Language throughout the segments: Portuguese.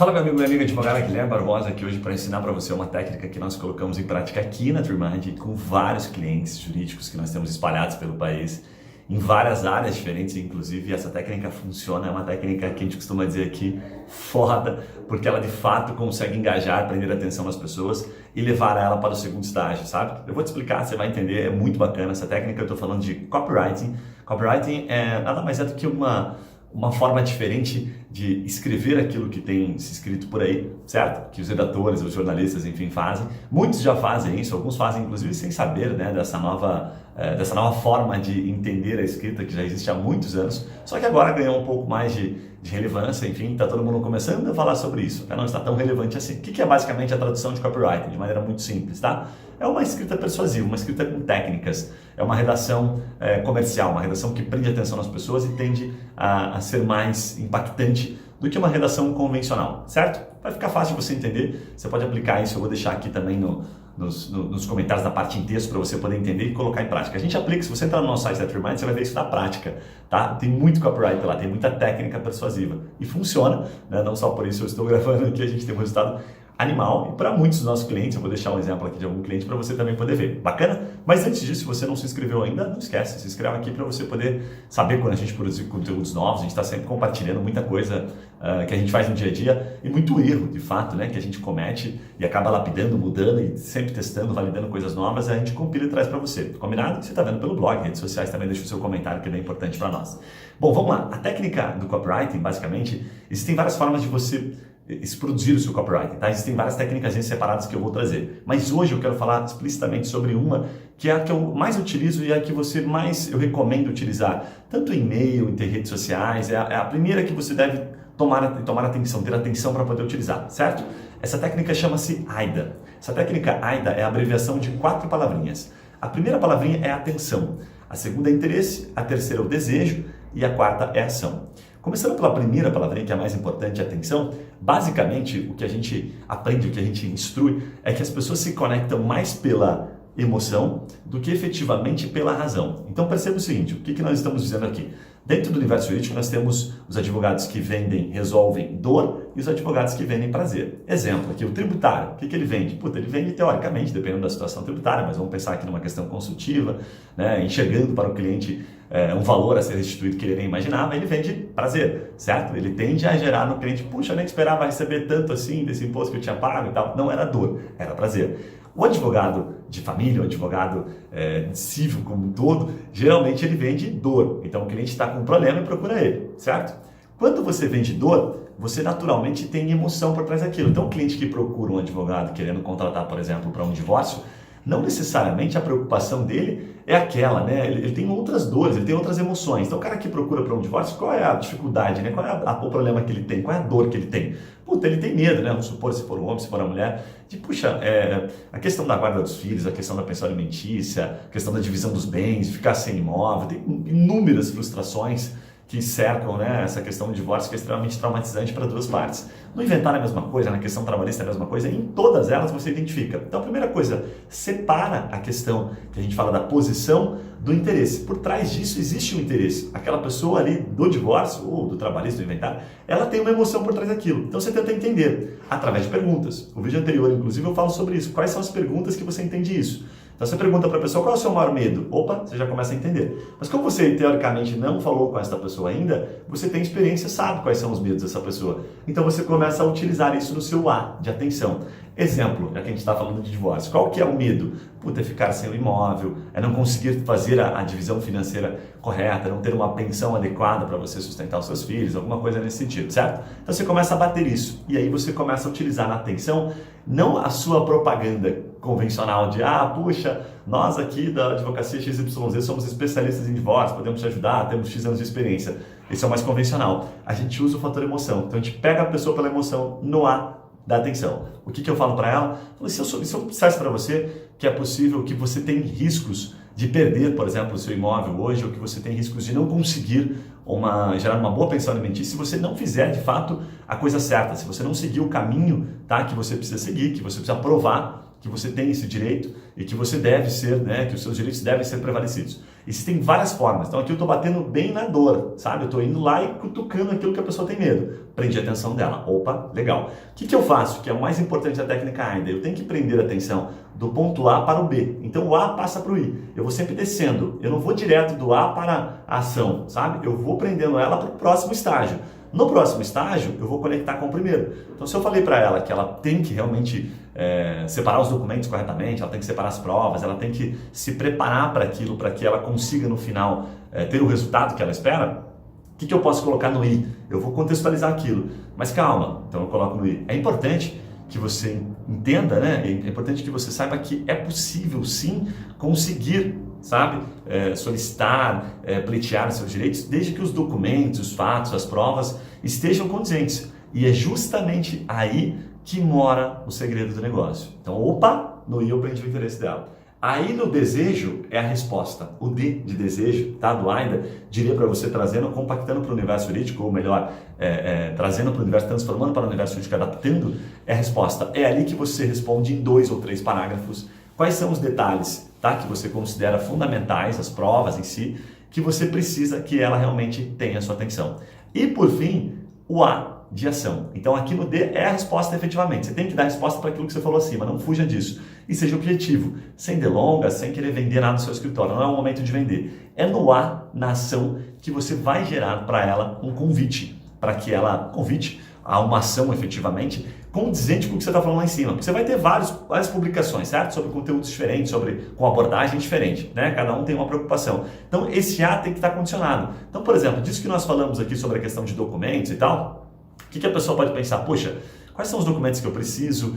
Fala meu amigo, minha amiga advogada Guilherme Barbosa aqui hoje para ensinar para você uma técnica que nós colocamos em prática aqui na Trimind com vários clientes jurídicos que nós temos espalhados pelo país, em várias áreas diferentes, inclusive essa técnica funciona, é uma técnica que a gente costuma dizer aqui, foda, porque ela de fato consegue engajar, prender a atenção das pessoas e levar ela para o segundo estágio, sabe? Eu vou te explicar, você vai entender, é muito bacana essa técnica, eu estou falando de copywriting. Copywriting é nada mais é do que uma forma diferente de escrever aquilo que tem se escrito por aí, certo? Que os redatores, os jornalistas, enfim, fazem. Muitos já fazem isso, alguns fazem inclusive sem saber, né, dessa nova forma de entender a escrita que já existe há muitos anos, só que agora ganhou um pouco mais de relevância, enfim, está todo mundo começando a falar sobre isso, não está tão relevante assim. O que é basicamente a tradução de copywriting, de maneira muito simples, tá? É uma escrita persuasiva, uma escrita com técnicas, é uma redação comercial, uma redação que prende a atenção das pessoas e tende a ser mais impactante do que uma redação convencional, certo? Vai ficar fácil de você entender, você pode aplicar isso, eu vou deixar aqui também nos comentários da parte em texto para você poder entender e colocar em prática. A gente aplica, se você entrar no nosso site da Trimind, você vai ver isso na prática, tá? Tem muito copyright lá, tem muita técnica persuasiva e funciona, né? Não só por isso eu estou gravando aqui, a gente tem um resultado animal e para muitos dos nossos clientes, eu vou deixar um exemplo aqui de algum cliente para você também poder ver. Bacana? Mas antes disso, se você não se inscreveu ainda, não esquece, se inscreve aqui para você poder saber quando a gente produzir conteúdos novos, a gente está sempre compartilhando muita coisa que a gente faz no dia a dia e muito erro, de fato, né, que a gente comete e acaba lapidando, mudando e sempre testando, validando coisas novas, a gente compila e traz para você. Combinado? Você está vendo pelo blog, redes sociais, também deixa o seu comentário que é bem importante para nós. Bom, vamos lá. A técnica do copywriting, basicamente, existem várias formas de você produzir o seu copywriting, tá? Existem várias técnicas separadas que eu vou trazer, mas hoje eu quero falar explicitamente sobre uma que é a que eu mais utilizo e é a que você mais eu recomendo utilizar, tanto em e-mail, em redes sociais, é a primeira que você deve tomar atenção, ter atenção para poder utilizar, certo? Essa técnica chama-se AIDA. Essa técnica AIDA é a abreviação de 4 palavrinhas. A primeira palavrinha é atenção, a segunda é interesse, a terceira é o desejo e a quarta é ação. Começando pela primeira palavrinha, que é a mais importante, atenção, basicamente o que a gente aprende, o que a gente instrui, é que as pessoas se conectam mais pela emoção do que efetivamente pela razão. Então perceba o seguinte, o que nós estamos dizendo aqui? Dentro do universo jurídico nós temos os advogados que vendem, resolvem dor e os advogados que vendem prazer. Exemplo aqui, o tributário, o que ele vende? Ele vende teoricamente, dependendo da situação tributária, mas vamos pensar aqui numa questão consultiva, né, enxergando para o cliente um valor a ser restituído que ele nem imaginava, ele vende prazer, certo? Ele tende a gerar no cliente, puxa, eu nem esperava receber tanto assim desse imposto que eu tinha pago e tal. Não era dor, era prazer. O advogado de família, o advogado civil como um todo, geralmente ele vende dor. Então o cliente está com um problema e procura ele, certo? Quando você vende dor, você naturalmente tem emoção por trás daquilo. Então o cliente que procura um advogado querendo contratar, por exemplo, para um divórcio, não necessariamente a preocupação dele é aquela, né? Ele tem outras dores, ele tem outras emoções. Então o cara que procura para um divórcio, qual é a dificuldade, né? Qual é o problema que ele tem? Qual é a dor que ele tem? Ele tem medo, né? Vamos supor, se for um homem, se for uma mulher, de, puxa, a questão da guarda dos filhos, a questão da pensão alimentícia, a questão da divisão dos bens, ficar sem imóvel, tem inúmeras frustrações que cercam, né, essa questão do divórcio, que é extremamente traumatizante para duas partes. No inventário é a mesma coisa, na questão trabalhista é a mesma coisa, em todas elas você identifica. Então a primeira coisa, separa a questão que a gente fala da posição do interesse. Por trás disso existe um interesse. Aquela pessoa ali do divórcio ou do trabalhista, do inventário, ela tem uma emoção por trás daquilo. Então você tenta entender através de perguntas. O vídeo anterior, inclusive, eu falo sobre isso. Quais são as perguntas que você entende isso? Então você pergunta para a pessoa, qual é o seu maior medo? Opa, você já começa a entender. Mas como você, teoricamente, não falou com essa pessoa ainda, você tem experiência, sabe quais são os medos dessa pessoa. Então você começa a utilizar isso no seu A, de atenção. Exemplo, já que a gente está falando de divórcio, qual que é o medo? É ficar sem o imóvel, é não conseguir fazer a divisão financeira correta, não ter uma pensão adequada para você sustentar os seus filhos, alguma coisa nesse sentido, certo? Então você começa a bater isso, e aí você começa a utilizar na atenção, não a sua propaganda convencional de, puxa, nós aqui da advocacia XYZ somos especialistas em divórcio, podemos te ajudar, temos X anos de experiência. Esse é o mais convencional. A gente usa o fator emoção, então a gente pega a pessoa pela emoção no A da atenção. O que eu falo para ela? Se eu dissesse para você que é possível que você tem riscos de perder, por exemplo, o seu imóvel hoje, ou que você tem riscos de não conseguir gerar uma boa pensão alimentícia, se você não fizer, de fato, a coisa certa, se você não seguir o caminho, tá, que você precisa seguir, que você precisa provar que você tem esse direito, e que você deve ser, né, que os seus direitos devem ser prevalecidos. Existem várias formas. Então aqui eu estou batendo bem na dor, sabe? Eu estou indo lá e cutucando aquilo que a pessoa tem medo. Prendi a atenção dela. Opa, legal. O que eu faço? Que é o mais importante da técnica AIDA. Eu tenho que prender a atenção do ponto A para o B. Então o A passa para o I. Eu vou sempre descendo. Eu não vou direto do A para a ação, sabe? Eu vou prendendo ela para o próximo estágio. No próximo estágio, eu vou conectar com o primeiro. Então, se eu falei para ela que ela tem que realmente separar os documentos corretamente, ela tem que separar as provas, ela tem que se preparar para aquilo, para que ela consiga, no final, ter o resultado que ela espera, o que eu posso colocar no I? Eu vou contextualizar aquilo. Mas calma, então eu coloco no I. É importante que você entenda, né? É importante que você saiba que é possível, sim, conseguir, sabe, solicitar, pleitear os seus direitos, desde que os documentos, os fatos, as provas estejam condizentes. E é justamente aí que mora o segredo do negócio. Então, opa, no I eu prendi o interesse dela. Aí no desejo é a resposta. O D de desejo, tá, do AIDA, diria para você trazendo, compactando para o universo jurídico, ou melhor, trazendo para o universo, transformando para o universo jurídico, adaptando, é a resposta. É ali que você responde em 2 ou 3 parágrafos. Quais são os detalhes, tá, que você considera fundamentais, as provas em si, que você precisa que ela realmente tenha a sua atenção. E por fim, o A de ação. Então aqui no D é a resposta efetivamente. Você tem que dar a resposta para aquilo que você falou acima, não fuja disso. E seja objetivo, sem delongas, sem querer vender nada no seu escritório. Não é o momento de vender. É no A, na ação, que você vai gerar para ela um convite, para que ela convite a uma ação efetivamente condizente com o que você está falando lá em cima. Porque você vai ter várias publicações, certo? Sobre conteúdos diferentes, com abordagem diferente, né? Cada um tem uma preocupação. Então esse A tem que estar condicionado. Então, por exemplo, disso que nós falamos aqui sobre a questão de documentos e tal, o que a pessoa pode pensar? Poxa, quais são os documentos que eu preciso?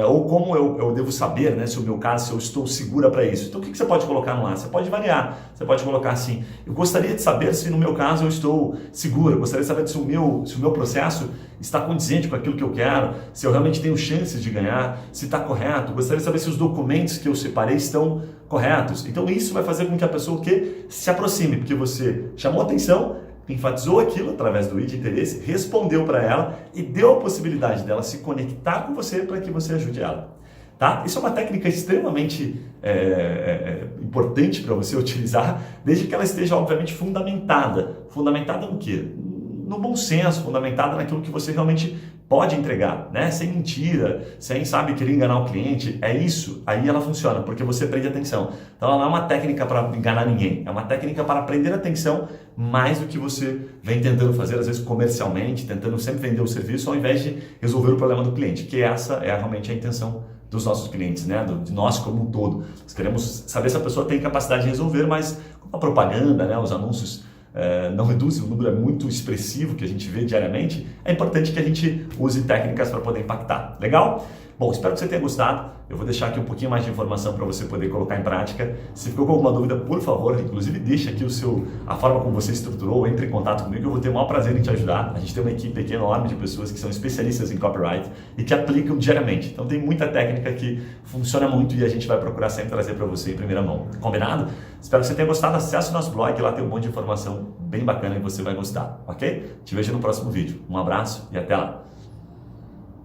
Ou como eu devo saber, né, se o meu caso, se eu estou segura para isso? Então o que você pode colocar no ar? Você pode variar. Você pode colocar assim, eu gostaria de saber se no meu caso eu estou segura, eu gostaria de saber se o meu processo está condizente com aquilo que eu quero, se eu realmente tenho chances de ganhar, se está correto, eu gostaria de saber se os documentos que eu separei estão corretos. Então isso vai fazer com que a pessoa se aproxime, porque você chamou atenção, enfatizou aquilo através do I de interesse, respondeu para ela e deu a possibilidade dela se conectar com você para que você ajude ela. Tá? Isso é uma técnica extremamente importante para você utilizar, desde que ela esteja, obviamente, fundamentada. Fundamentada no quê? No bom senso, fundamentada naquilo que você realmente pode entregar, né? Sem mentira, sem, sabe, querer enganar o cliente. É isso, aí ela funciona, porque você prende atenção. Então ela não é uma técnica para enganar ninguém, é uma técnica para prender atenção mais do que você vem tentando fazer, às vezes comercialmente, tentando sempre vender o serviço, ao invés de resolver o problema do cliente, que essa é realmente a intenção dos nossos clientes, né? De nós como um todo. Nós queremos saber se a pessoa tem capacidade de resolver, mas com a propaganda, né? Os anúncios não reduzem, o número é muito expressivo que a gente vê diariamente, é importante que a gente use técnicas para poder impactar. Legal? Bom, espero que você tenha gostado. Eu vou deixar aqui um pouquinho mais de informação para você poder colocar em prática. Se ficou com alguma dúvida, por favor, inclusive deixa aqui a forma como você estruturou, entre em contato comigo, eu vou ter o maior prazer em te ajudar. A gente tem uma equipe aqui enorme de pessoas que são especialistas em copyright e que aplicam diariamente. Então tem muita técnica que funciona muito e a gente vai procurar sempre trazer para você em primeira mão. Combinado? Espero que você tenha gostado. Acesse o nosso blog, lá tem um monte de informação bem bacana e você vai gostar, ok? Te vejo no próximo vídeo. Um abraço e até lá!